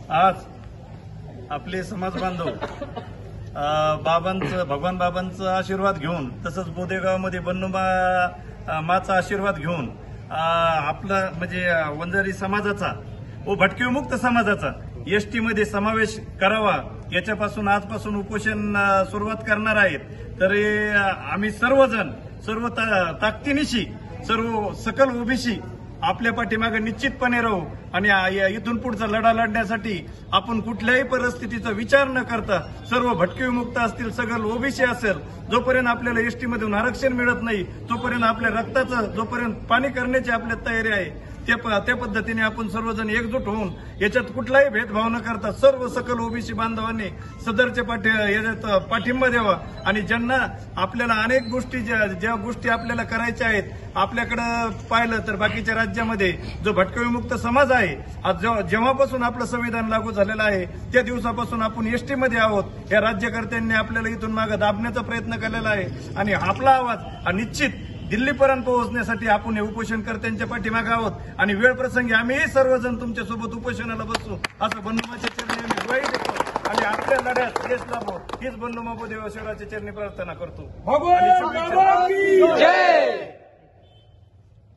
आज आपले समाज बांधव भगवान बाबांचा आशीर्वाद घेऊन तसंच बोदेगावमध्ये माचा आशीर्वाद घेऊन आपला म्हणजे वंजारी समाजाचा व भटकेविमुक्त समाजाचा एसटी मध्ये समावेश करावा याच्यापासून आजपासून उपोषण सुरुवात करणार आहेत। तर आम्ही सर्व ताकदीनिशी सर्व सकल ओबीसी आपल्या पाठीमागे निश्चितपणे राहू आणि इथून पुढचा लढा लढण्यासाठी आपण कुठल्याही परिस्थितीचा विचार न करता सर्व भटकेविमुक्त असतील सगळं ओबीसी असेल जोपर्यंत आपल्याला एसटी मधून आरक्षण मिळत नाही तोपर्यंत आपल्या रक्ताचं जोपर्यंत पाणी करण्याची आपल्या तयारी आहे त्या पद्धतीने आपण सर्वजण एकजूट होऊन याच्यात कुठलाही भेदभाव न करता सर्व सकल ओबीसी बांधवांनी सदरचे पाठिंबा द्यावा आणि ज्यांना आपल्याला अनेक गोष्टी ज्या गोष्टी आपल्याला करायच्या आहेत आपल्याकडे पाहिलं तर बाकीच्या राज्यामध्ये जो भटकेविमुक्त समाज आहे आज जेव्हापासून आपलं संविधान लागू झालेलं आहे त्या दिवसापासून आपण एसटी मध्ये आहोत। या राज्यकर्त्यांनी आपल्याला इथून मागे दाबण्याचा प्रयत्न केलेला आहे आणि आपला आवाज हा निश्चित दिल्लीपर्यंत पोहोचण्यासाठी आपण उपोषणकर्त्यांच्या पाठीमागे आहोत आणि वेळ प्रसंगी आम्ही सर्वजण तुमच्यासोबत उपोषणाला बसू असं बंधुमाच्या चरणी आम्ही ग्वाही देतो आणि आपल्या लढ्यात यश लाभो हीच बंधुमा बोदेगाव शहराच्या चरणी प्रार्थना करतो।